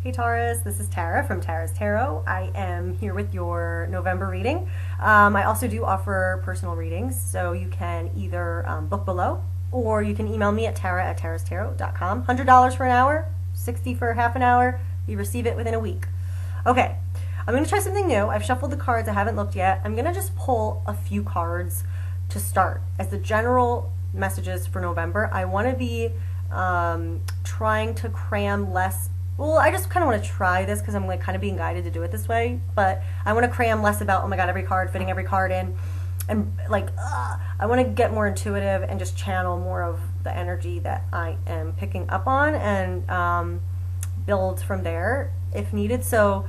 Hey Taurus, this is Tara from Tara's Tarot. I am here with your November reading. I also do offer personal readings, so you can either book below or you can email me at tara@tarastarot.com. $100 for an hour, $60 for half an hour. You receive it within a week. Okay, I'm going to try something new. I've shuffled the cards. I haven't looked yet. I'm going to just pull a few cards to start as the general messages for November. I want to be trying to cram less. Well, I just kind of want to try this because I'm like kind of being guided to do it this way, but I want to cram less about, oh my god, every card, fitting every card in, and like, I want to get more intuitive and just channel more of the energy that I am picking up on and build from there if needed. So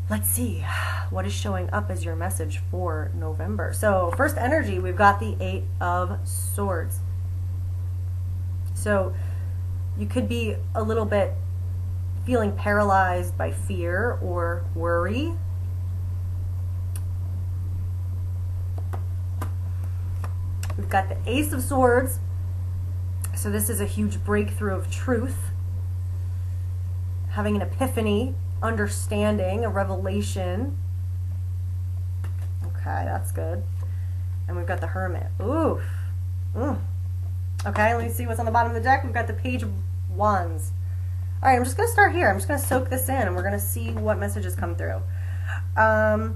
let's see what is showing up as your message for November. So first energy, we've got the 8 of Swords. So you could be a little bit feeling paralyzed by fear or worry. We've got the Ace of Swords. So this is a huge breakthrough of truth. Having an epiphany, understanding, a revelation. Okay, that's good. And we've got the Hermit. Oof. Okay, let me see what's on the bottom of the deck. We've got the Page of Wands. All right, I'm just going to start here. I'm just going to soak this in, and we're going to see what messages come through. Now,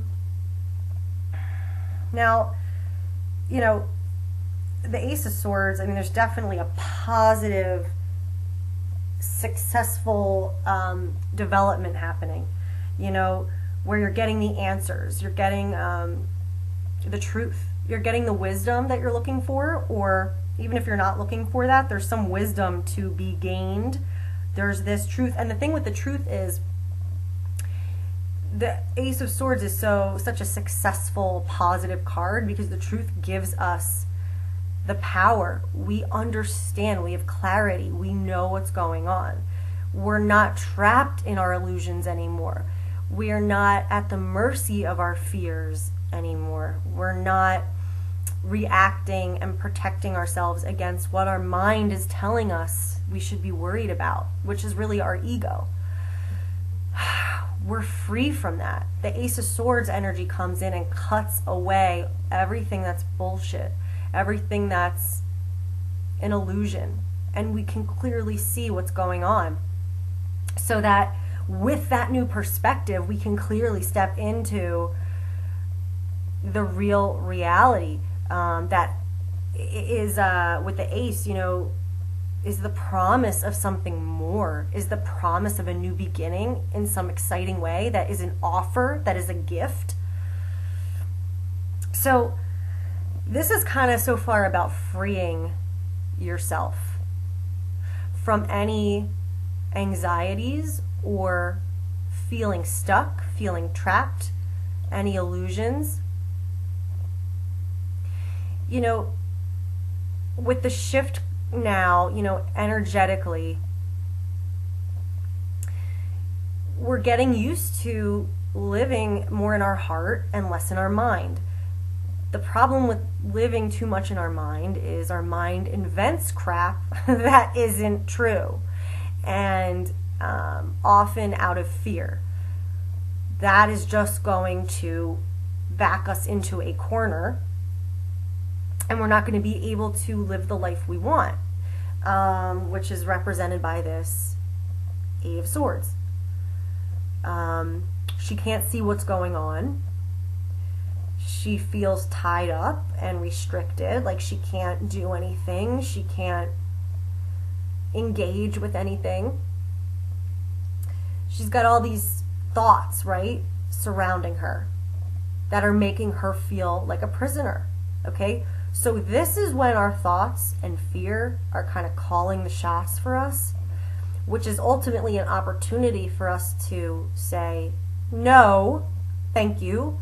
you know, the Ace of Swords, I mean, there's definitely a positive, successful development happening, you know, where you're getting the answers. You're getting the truth. You're getting the wisdom that you're looking for, or even if you're not looking for that, there's some wisdom to be gained. There's this truth, and the thing with the truth is the Ace of Swords is such a successful, positive card because the truth gives us the power. We understand, we have clarity, we know what's going on. We're not trapped in our illusions anymore. We are not at the mercy of our fears anymore. We're not reacting and protecting ourselves against what our mind is telling us we should be worried about, which is really our ego. We're free from that. The Ace of Swords energy comes in and cuts away everything that's bullshit, everything that's an illusion, and we can clearly see what's going on. So that with that new perspective, we can clearly step into the real reality that is with the Ace, you know, is the promise of something more, is the promise of a new beginning in some exciting way, that is an offer, that is a gift. So this is kind of so far about freeing yourself from any anxieties or feeling stuck, feeling trapped, any illusions. You know, with the shift now, you know, energetically, we're getting used to living more in our heart and less in our mind. The problem with living too much in our mind is our mind invents crap that isn't true, and often out of fear. That is just going to back us into a corner, and we're not going to be able to live the life we want, which is represented by this Eight of Swords. She can't see what's going on. She feels tied up and restricted, like she can't do anything. She can't engage with anything. She's got all these thoughts, right, surrounding her that are making her feel like a prisoner, okay? So this is when our thoughts and fear are kind of calling the shots for us, which is ultimately an opportunity for us to say, no, thank you,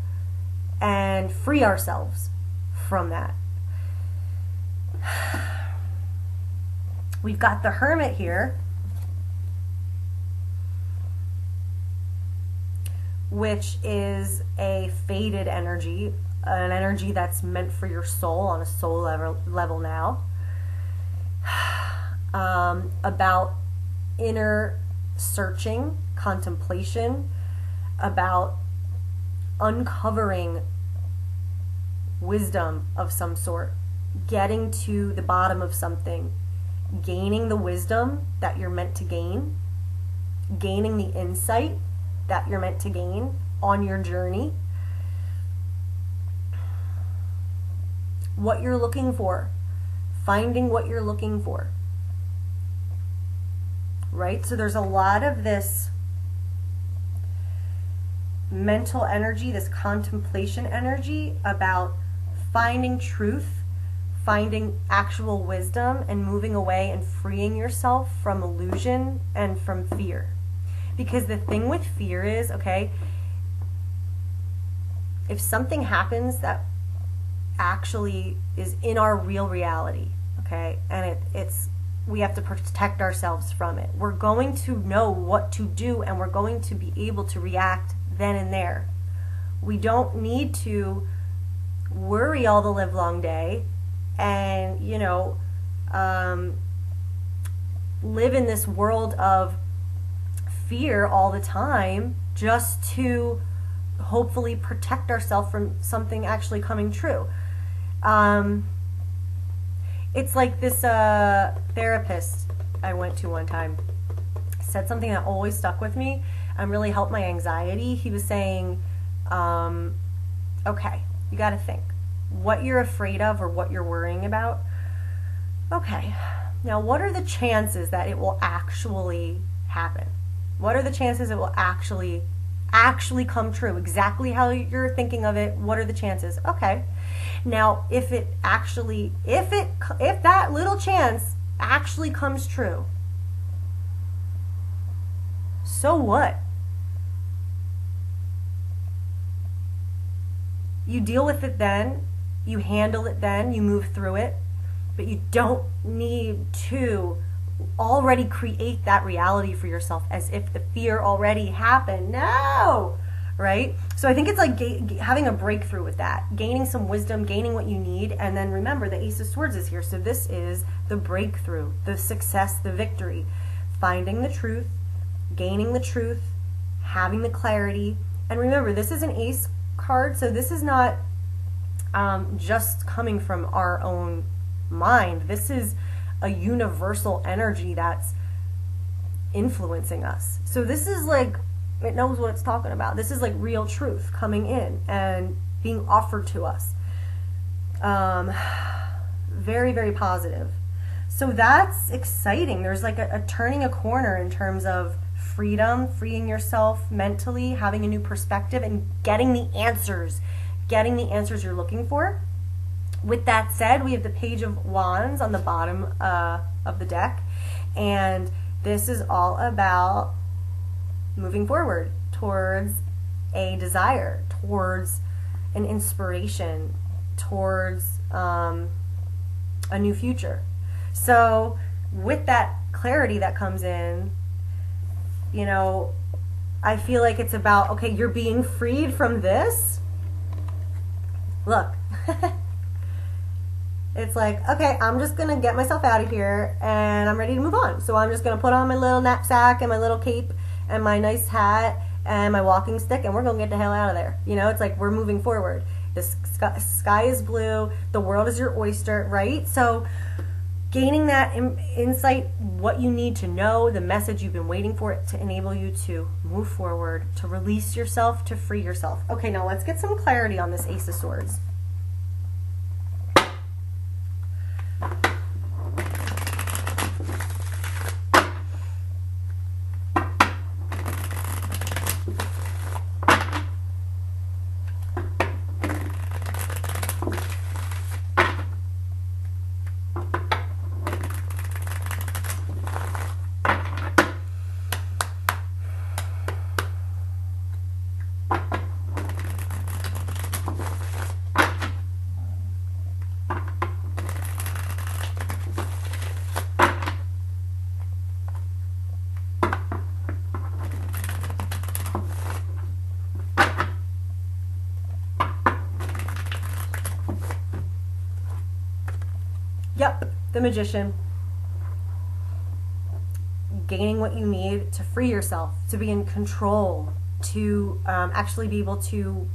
and free ourselves from that. We've got the Hermit here, which is a faded energy, an energy that's meant for your soul on a soul level now, about inner searching, contemplation, about uncovering wisdom of some sort, getting to the bottom of something, gaining the wisdom that you're meant to gain, gaining the insight that you're meant to gain on your journey, what you're looking for, finding what you're looking for, right? So there's a lot of this mental energy, this contemplation energy about finding truth, finding actual wisdom, and moving away and freeing yourself from illusion and from fear. Because the thing with fear is, okay, if something happens that actually is in our real reality, okay, and it's we have to protect ourselves from it, we're going to know what to do, and we're going to be able to react then and there. We don't need to worry all the live long day and, you know, live in this world of fear all the time just to hopefully protect ourselves from something actually coming true. It's like this therapist I went to one time said something that always stuck with me and really helped my anxiety. He was saying, okay, you got to think what you're afraid of or what you're worrying about. Okay, now what are the chances that it will actually happen? What are the chances it will actually come true? Exactly how you're thinking of it. What are the chances? Okay. Now, if that little chance actually comes true, so what? You deal with it then, you handle it then, you move through it, but you don't need to already create that reality for yourself as if the fear already happened. No! Right? So I think it's like having a breakthrough with that, gaining some wisdom, gaining what you need, and then remember the Ace of Swords is here. So this is the breakthrough, the success, the victory, finding the truth, gaining the truth, having the clarity. And remember, this is an Ace card, so this is not just coming from our own mind. This is a universal energy that's influencing us. So this is like, it knows what it's talking about. This is like real truth coming in and being offered to us. Very, very positive. So that's exciting. There's like a turning a corner in terms of freedom, freeing yourself mentally, having a new perspective, and getting the answers you're looking for. With that said, we have the Page of Wands on the bottom of the deck, and this is all about moving forward towards a desire, towards an inspiration, towards a new future. So with that clarity that comes in, you know, I feel like it's about, okay, you're being freed from this. Look. It's like, okay, I'm just going to get myself out of here and I'm ready to move on. So I'm just going to put on my little knapsack and my little cape and my nice hat and my walking stick, and we're going to get the hell out of there. You know, it's like we're moving forward. The sky is blue. The world is your oyster, right? So gaining that insight, what you need to know, the message you've been waiting for it to enable you to move forward, to release yourself, to free yourself. Okay, now let's get some clarity on this Ace of Swords. Yep, the Magician. gaining what you need to free yourself, to be in control, to actually be able to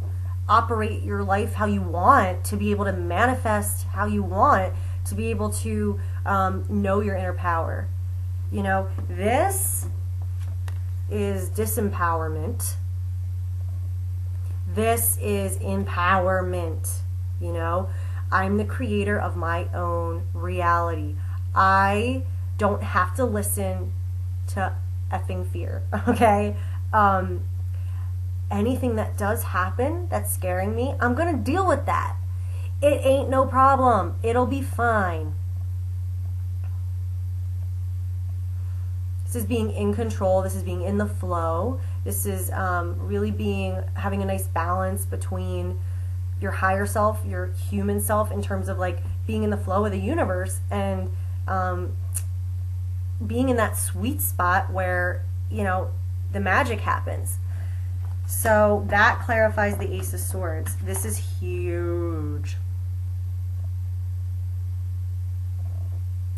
operate your life how you want, to be able to manifest how you want, to be able to know your inner power. You know, this is disempowerment. This is empowerment. You know, I'm the creator of my own reality. I don't have to listen to effing fear, okay? Anything that does happen that's scaring me, I'm gonna deal with that. It ain't no problem. It'll be fine. This is being in control. This is being in the flow. This is really having a nice balance between your higher self, your human self, in terms of like being in the flow of the universe, and being in that sweet spot where, you know, the magic happens. So that clarifies the Ace of Swords. This is huge.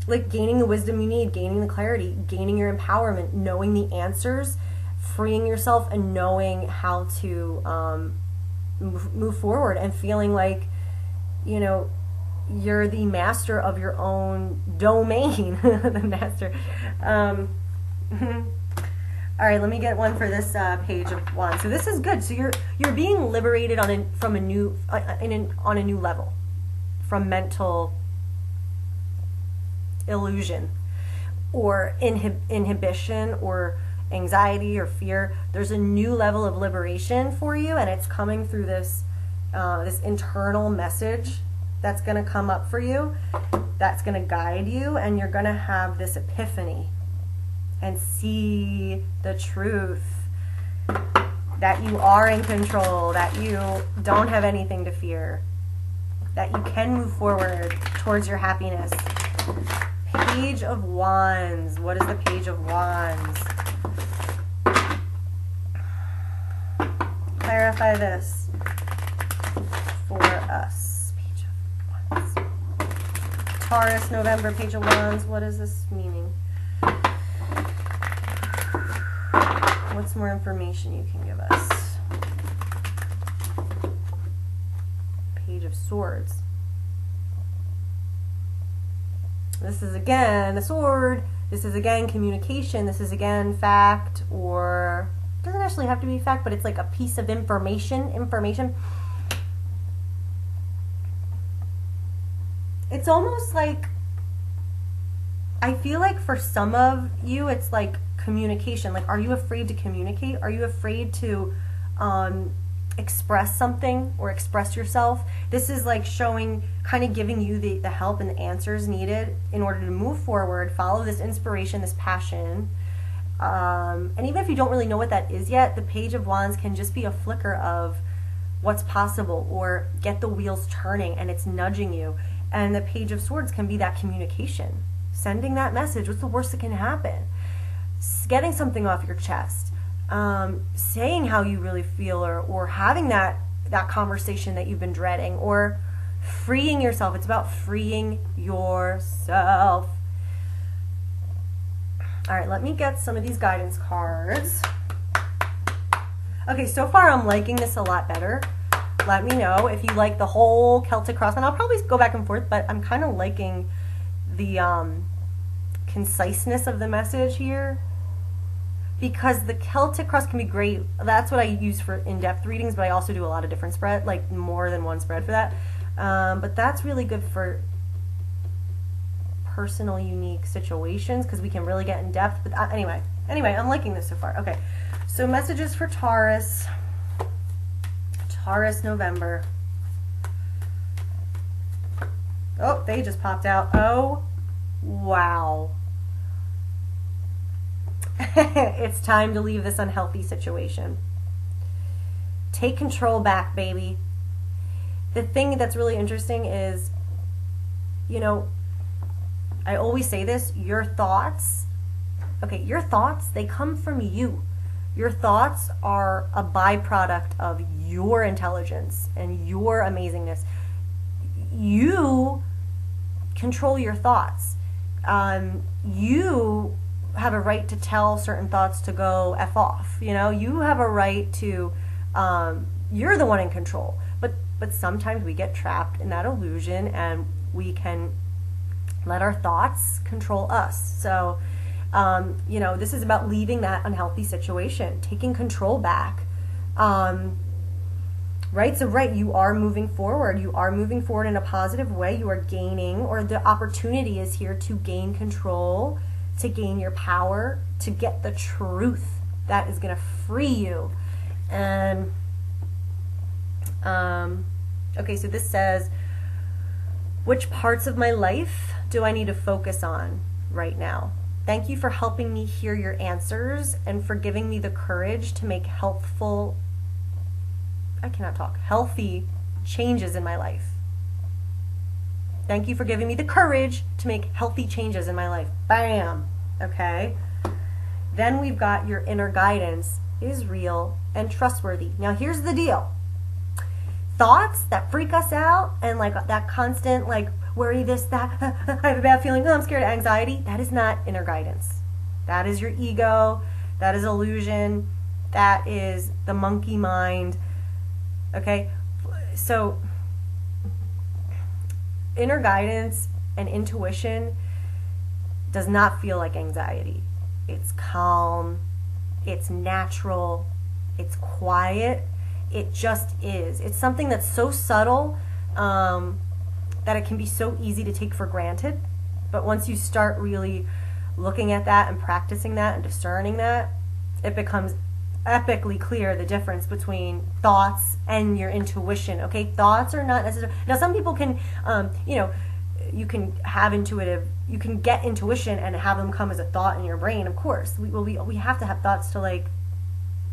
Like gaining the wisdom you need, gaining the clarity, gaining your empowerment, knowing the answers, freeing yourself, and knowing how to move forward, and feeling like, you know, you're the master of your own domain. The master. All right, let me get one for this Page of Wands. So this is good. So you're being liberated on a new level from mental illusion or inhibition or anxiety or fear. There's a new level of liberation for you, and it's coming through this this internal message that's going to come up for you, that's going to guide you, and you're going to have this epiphany and see the truth that you are in control, that you don't have anything to fear, that you can move forward towards your happiness. Page of Wands. What is the Page of Wands? Clarify this for us. Page of Wands. Taurus, November, Page of Wands. What is this meaning? What's more information you can give us? Page of Swords. This is again a sword. This is again communication. This is again fact, or it doesn't actually have to be fact, but it's like a piece of information. It's almost like, I feel like for some of you, it's like communication. Like, are you afraid to communicate? Are you afraid to express something or express yourself? This is like showing, kind of giving you the help and the answers needed in order to move forward, follow this inspiration, this passion. And even if you don't really know what that is yet, the Page of Wands can just be a flicker of what's possible, or get the wheels turning and it's nudging you. And the Page of Swords can be that communication, sending that message. What's the worst that can happen? Getting something off your chest, saying how you really feel, or having that conversation that you've been dreading, or freeing yourself. It's about freeing yourself. All right, let me get some of these guidance cards. Okay, so far I'm liking this a lot better. Let me know if you like the whole Celtic cross, and I'll probably go back and forth, but I'm kind of liking the conciseness of the message here, because the Celtic cross can be great. That's what I use for in-depth readings, but I also do a lot of different spread, like more than one spread for that. But that's really good for personal, unique situations, because we can really get in depth. But anyway, I'm liking this so far. Okay, so messages for Taurus. Taurus, November. Oh, they just popped out. Oh, wow. It's time to leave this unhealthy situation. Take control back, baby. The thing that's really interesting is, you know, I always say this, your thoughts, your thoughts, they come from you. Your thoughts are a byproduct of your intelligence and your amazingness. You control your thoughts. You have a right to tell certain thoughts to go F off. You know, you have a right to, you're the one in control. But sometimes we get trapped in that illusion and we can let our thoughts control us. So, you know, this is about leaving that unhealthy situation, taking control back. Right? So, right, you are moving forward. You are moving forward in a positive way. You are gaining, or the opportunity is here to gain control, to gain your power, to get the truth that is going to free you. And, okay, so this says, which parts of my life do I need to focus on right now? Thank you for helping me hear your answers and for giving me the courage to make healthy changes in my life. Thank you for giving me the courage to make healthy changes in my life. Bam! Okay? Then we've got your inner guidance is real and trustworthy. Now here's the deal. Thoughts that freak us out and like that constant like worry, this, that, I have a bad feeling, oh, I'm scared, anxiety, that is not inner guidance. That is your ego, that is illusion, that is the monkey mind. Okay, so inner guidance and intuition does not feel like anxiety. It's calm, it's natural, it's quiet, it just is. It's something that's so subtle that it can be so easy to take for granted. But once you start really looking at that and practicing that and discerning that, it becomes epically clear the difference between thoughts and your intuition. Okay, thoughts are not necessarily. Now, some people can, you know, you can get intuition and have them come as a thought in your brain. Of course, we have to have thoughts to like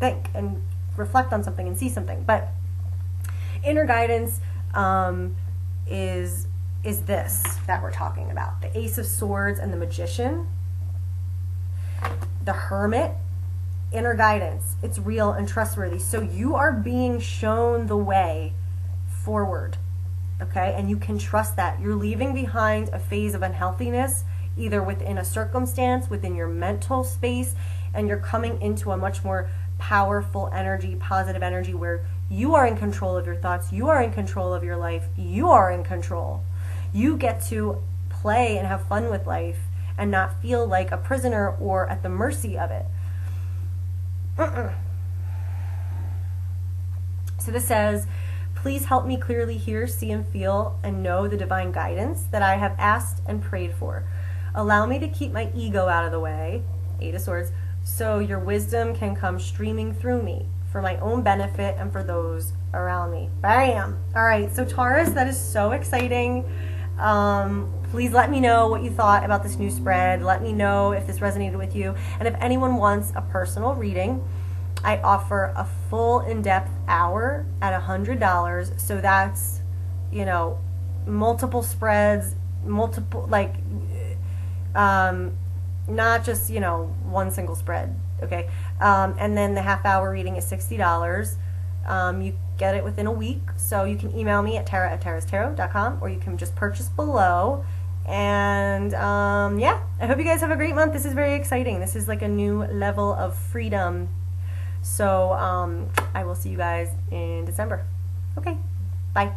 think and reflect on something and see something. But inner guidance is this that we're talking about: the Ace of Swords and the Magician, the Hermit. Inner guidance, it's real and trustworthy. So you are being shown the way forward, okay? And you can trust that. You're leaving behind a phase of unhealthiness, either within a circumstance, within your mental space, and you're coming into a much more powerful energy, positive energy, where you are in control of your thoughts, you are in control of your life, you are in control. You get to play and have fun with life and not feel like a prisoner or at the mercy of it. So this says, please help me clearly hear, see, and feel, and know the divine guidance that I have asked and prayed for. Allow me to keep my ego out of the way, 8 of Swords, so your wisdom can come streaming through me for my own benefit and for those around me. Bam! All right, so Taurus, that is so exciting. Please let me know what you thought about this new spread. Let me know if this resonated with you. And if anyone wants a personal reading, I offer a full in-depth hour at $100. So that's, you know, multiple spreads, multiple, like, not just, you know, one single spread. Okay. And then the half-hour reading is $60. You get it within a week. So you can email me at tara@tarastarot.com, or you can just purchase below. And yeah, I hope you guys have a great month. This is very exciting. This is like a new level of freedom. So I will see you guys in December. Okay, bye.